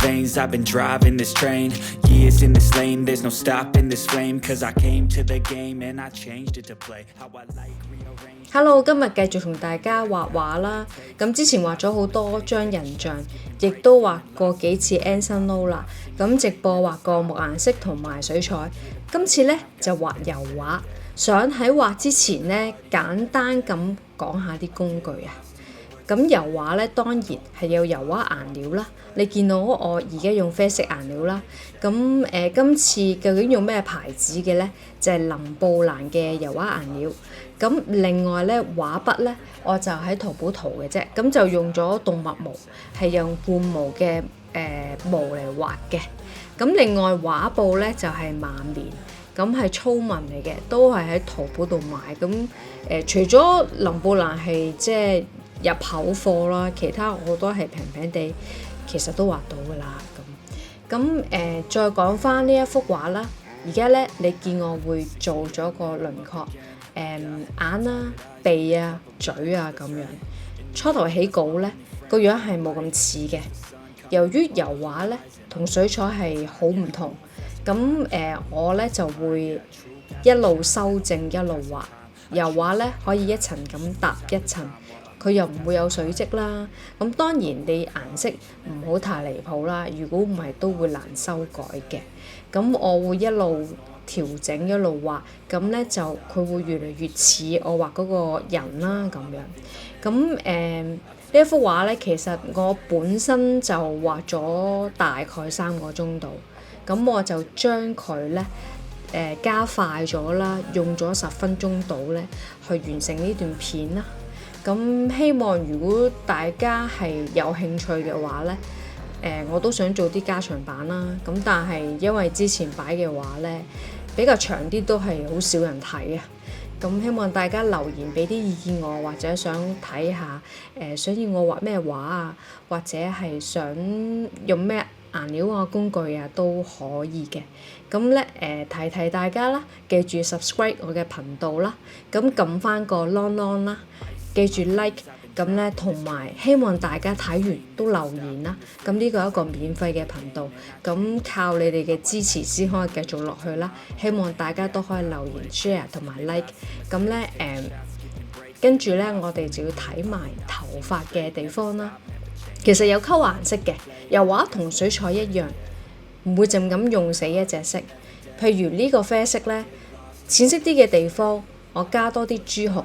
veins. I've been driving this train, years in this lane. There's no stopping this flame, cause I came to the game and I changed it to play how I like rearrange. Hello， 今日繼續同大家畫畫啦。咁之前畫咗好多張人像，亦都畫過幾次 AnsonLo 啦。咁直播畫過木顏色同埋水彩，今次呢就畫油畫。想喺畫之前呢，簡單咁講下啲工具啊。咁油畫咧當然係有油畫顏料啦，你見到我而家用啡色顏料啦。咁今次究竟用咩牌子嘅咧？就係林布蘭嘅油畫顏料。咁另外咧畫筆咧，我就喺淘寶淘嘅啫。咁就用咗動物毛，係用獾毛嘅毛嚟畫嘅。咁另外畫布咧就係麻綿。咁係粗紋嚟嘅，都係喺淘寶度買。咁除咗林布蘭係即係入口貨啦，其他我都係平平地，其實都畫到㗎啦。咁再講翻呢一幅畫啦。而家咧，你見我會做咗個輪廓，眼啦、鼻啊、嘴啊咁樣。初頭起稿咧，個樣係冇咁似嘅。由於油畫咧同水彩係好唔同。咁我咧就會一路修正一路畫。油畫咧可以一層咁搭一層，佢又唔會有水漬啦。咁當然你顏色唔好太離譜啦，如果唔係都會難修改嘅。咁我會一路調整一路畫，咁咧就佢會越嚟越似我畫嗰個人啦咁樣。咁呢一幅畫咧，其實我本身就畫咗大概3個鐘度。咁我就將佢咧加快咗啦，用咗10分鐘度咧去完成呢段片啦。咁希望如果大家係有興趣嘅話咧，我都想做啲加長版啦。咁但係因為之前擺嘅畫咧比較長啲，都係好少人睇啊。咁希望大家留言俾啲意見我，或者想睇下想要我畫咩畫啊，或者係想用咩顏料啊、工具啊都可以嘅。咁咧提大家啦，記住 subscribe 我嘅頻道啦，咁撳翻個 long 啦，記住 like， 咁咧同埋希望大家睇完都留言啦。咁呢個係一個免費嘅頻道，咁靠你哋嘅支持先可以繼續落去啦。希望大家都可以留言 share 同埋 like。咁咧跟住咧我哋就要睇埋頭髮嘅地方啦。其實有溝顏色嘅，油畫同水彩一樣，唔會淨咁用死一隻色。譬如呢個啡色咧，淺色啲嘅地方，我加多啲朱紅；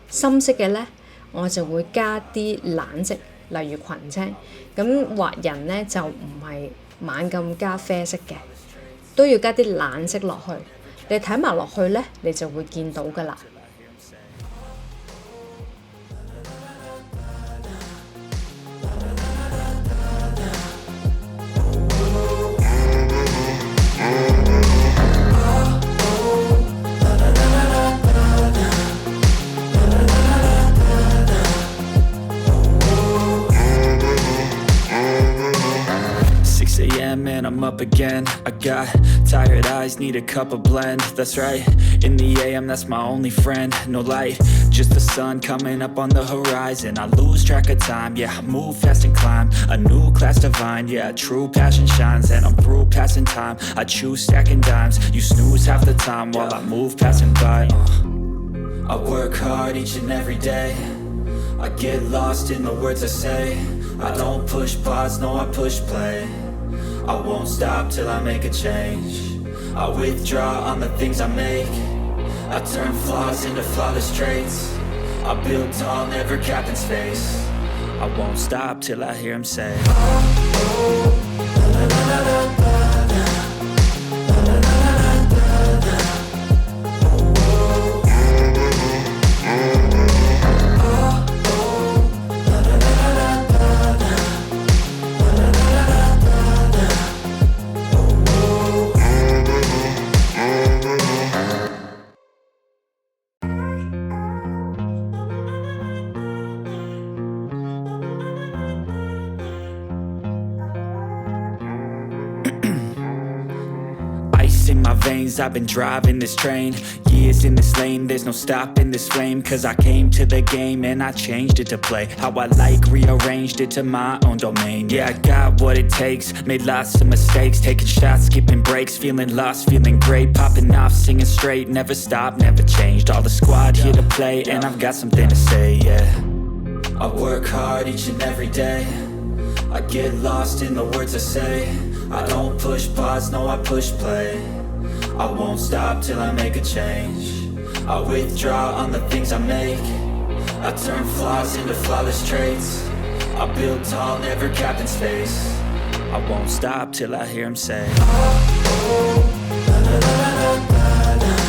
深色嘅咧，我就會加啲冷色，例如群青。咁畫人咧就唔係猛咁加啡色嘅，都要加啲冷色落去。你睇埋落去咧，你就會見到㗎啦。And I'm up again. I got tired eyes, need a cup of blend. That's right, in the AM, that's my only friend. No light, just the sun coming up on the horizon. I lose track of time, yeah, I move fast and climb a new class divine, yeah, true passion shines. And I'm through passing time, I choose stacking dimes. You snooze half the time while I move passing by. I work hard each and every day. I get lost in the words I say. I don't push pause, no, I push play. I won't stop till I make a change. I withdraw on the things I make. I turn flaws into flawless traits. I build tall, never capped in space. I won't stop till I hear him say, veins, I've been driving this train. Years in this lane, there's no stopping this flame. Cause I came to the game and I changed it to play how I like, rearranged it to my own domain. Yeah, I got what it takes, made lots of mistakes, taking shots, skipping breaks, feeling lost, feeling great, popping off, singing straight, never stopped, never changed. All the squad here to play and I've got something to say, yeah. I work hard each and every day, I get lost in the words I say. I don't push pause, no I push play. I won't stop till I make a change. I withdraw on the things I make. I turn flaws into flawless traits. I build tall, never capped in space. I won't stop till I hear him say, oh, la, la, la, la, la, la.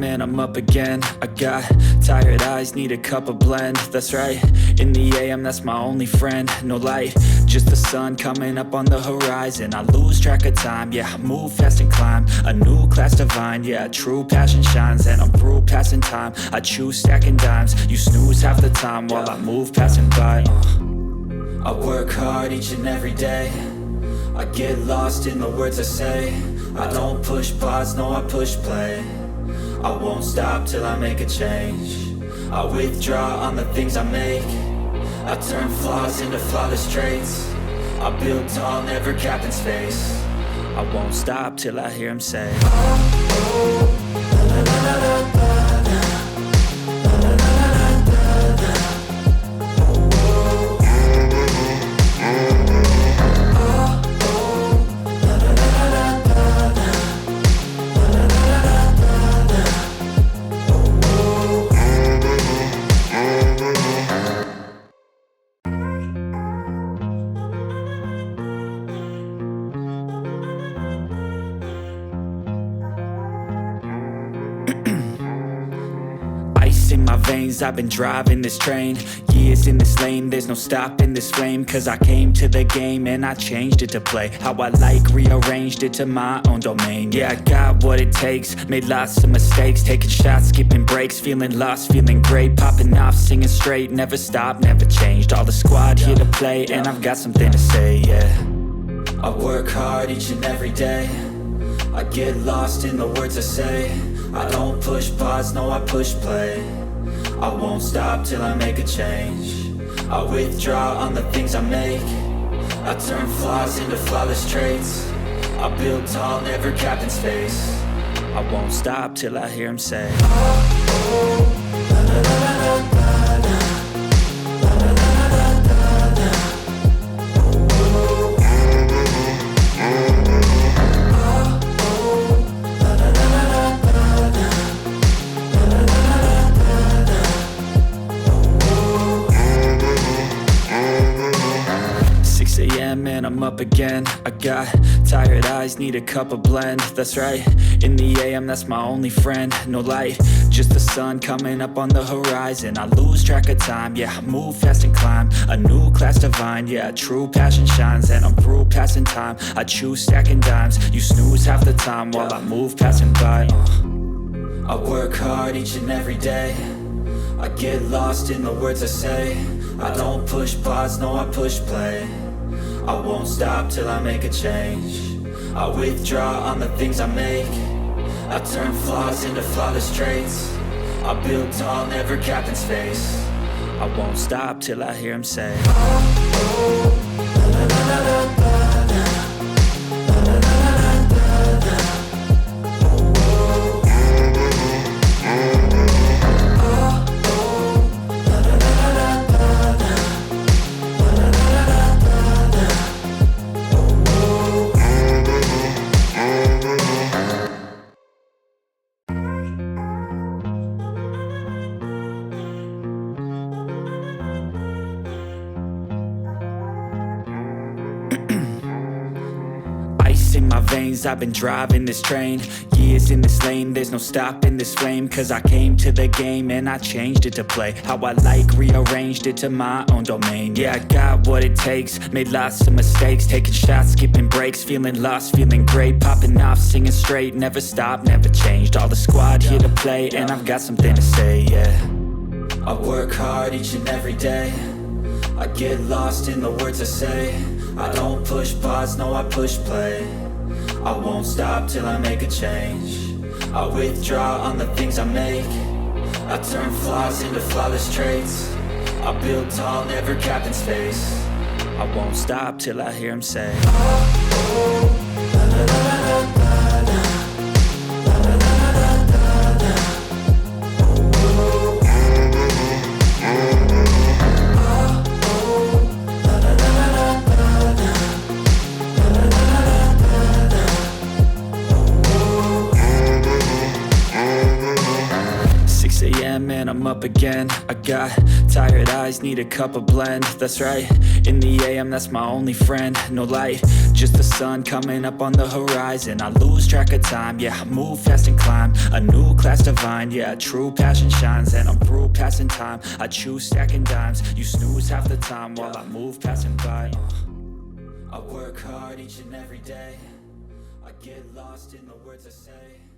And I'm up again. I got tired eyes, need a cup of blend. That's right, in the AM, that's my only friend. No light, just the sun coming up on the horizon. I lose track of time, yeah, I move fast and climb a new class divine, yeah, true passion shines. And I'm through passing time, I choose stacking dimes. You snooze half the time while I move passing by. I work hard each and every day, I get lost in the words I say. I don't push pause, no I push play. I won't stop till I make a change. I withdraw on the things I make. I turn flaws into flawless traits. I build tall, never capped in space. I won't stop till I hear him say, oh, la, la, la, la, la, la. In my veins, I've been driving this train. Years in this lane, there's no stopping this flame. Cause I came to the game and I changed it to play how I like, rearranged it to my own domain. Yeah, I got what it takes, made lots of mistakes, taking shots, skipping breaks, feeling lost, feeling great, popping off, singing straight, never stopped, never changed. All the squad here to play and I've got something to say, yeah. I work hard each and every day, I get lost in the words I say. I don't push pause, no I push play. I won't stop till I make a change. I withdraw on the things I make. I turn flaws into flawless traits. I build tall, never capped in space. I won't stop till I hear him say, oh, la, la, la, la, la, la. And I'm up again. I got tired eyes, need a cup of blend. That's right, in the AM, that's my only friend. No light, just the sun coming up on the horizon. I lose track of time, yeah, I move fast and climb a new class divine, yeah, true passion shines. And I'm through passing time, I choose stacking dimes. You snooze half the time while I move passing by. I work hard each and every day, I get lost in the words I say. I don't push pause, no I push play. I won't stop till I make a change. I withdraw on the things I make. I turn flaws into flawless traits. I build tall, never capped in space. I won't stop till I hear him say, oh, la, la, la, la, la, la. in my veins, I've been driving this train. Years in this lane, there's no stopping this flame. Cause I came to the game and I changed it to play how I like, rearranged it to my own domain. Yeah, I got what it takes, made lots of mistakes, taking shots, skipping breaks, feeling lost, feeling great, popping off, singing straight, never stopped, never changed. All the squad here to play, and I've got something to say, yeah. I work hard each and every day, I get lost in the words I say. I don't push pause, no I push play. I won't stop till I make a change. I withdraw on the things I make. I turn flaws into flawless traits. I build tall, never capped in space. I won't stop till I hear him say, oh, oh, la la la la la. Man, I'm up again. I got tired eyes, need a cup of blend. That's right, in the AM, that's my only friend. No light, just the sun coming up on the horizon. I lose track of time, yeah, I move fast and climb a new class divine, yeah, true passion shines. And I'm through passing time, I choose stacking dimes. You snooze half the time while I move passing by. I work hard each and every day, I get lost in the words I say.